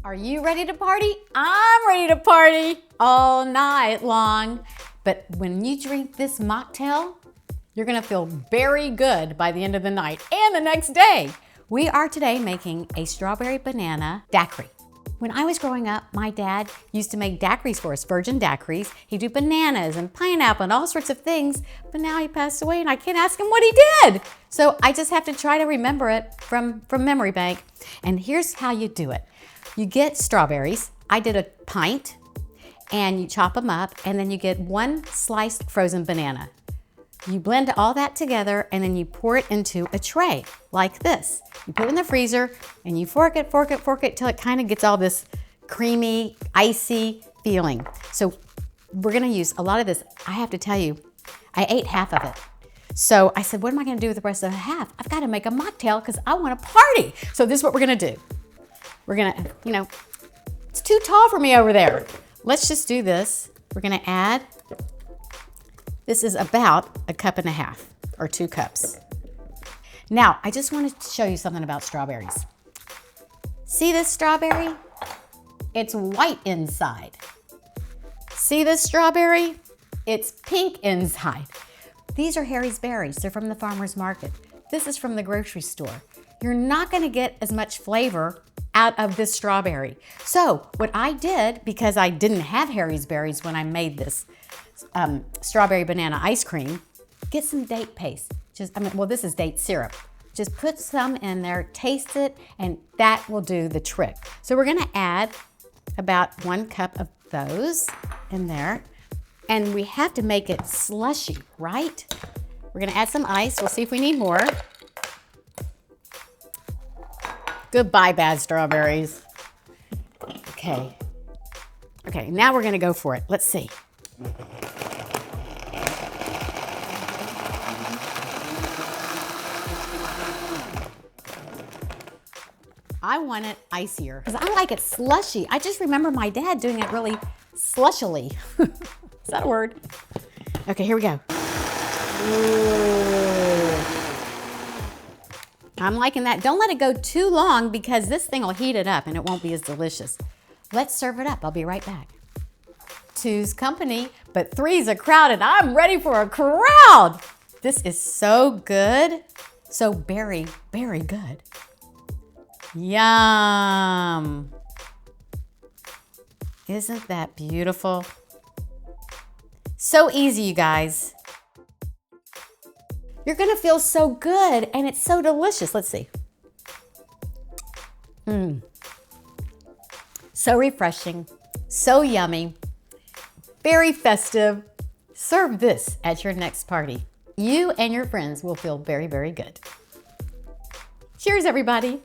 Are you ready to party? I'm ready to party all night long. But when you drink this mocktail, you're gonna feel very good by the end of the night and the next day. We are today making a strawberry banana daiquiri. When I was growing up, my dad used to make daiquiris for us, virgin daiquiris. He'd do bananas and pineapple and all sorts of things, but now he passed away and I can't ask him what he did. So I just have to try to remember it from memory bank. And here's how you do it. You get strawberries. I did a pint, and you chop them up, and then you get one sliced frozen banana. You blend all that together, and then you pour it into a tray like this. You put it in the freezer, and you fork it till it kind of gets all this creamy, icy feeling. So we're gonna use a lot of this. I have to tell you, I ate half of it. So I said, what am I gonna do with the rest of the half? I've gotta make a mocktail because I wanna party. So this is what we're gonna do. We're gonna, it's too tall for me over there. Let's just do this. We're gonna add, this is about 1.5 cups or 2 cups. Now, I just wanted to show you something about strawberries. See this strawberry? It's white inside. See this strawberry? It's pink inside. These are Harry's berries. They're from the farmer's market. This is from the grocery store. You're not gonna get as much flavor out of this strawberry. So what I did, because I didn't have Harry's berries when I made this strawberry banana ice cream, get some date paste. This is date syrup. Just put some in there, taste it, and that will do the trick. So we're gonna add about 1 cup of those in there. And we have to make it slushy, right? We're gonna add some ice. We'll see if we need more. Goodbye, bad strawberries. Okay, now we're gonna go for it. Let's see. I want it icier because I like it slushy. I just remember my dad doing it really slushily. Is that a word? Okay, here we go. Ooh. I'm liking that. Don't let it go too long because this thing will heat it up and it won't be as delicious. Let's serve it up. I'll be right back. 2's company, but 3's a crowd, and I'm ready for a crowd. This is so good. So very, very good. Yum. Isn't that beautiful? So easy, you guys. You're gonna feel so good, and it's so delicious. Let's see. So refreshing, so yummy, very festive. Serve this at your next party. You and your friends will feel very, very good. Cheers, everybody.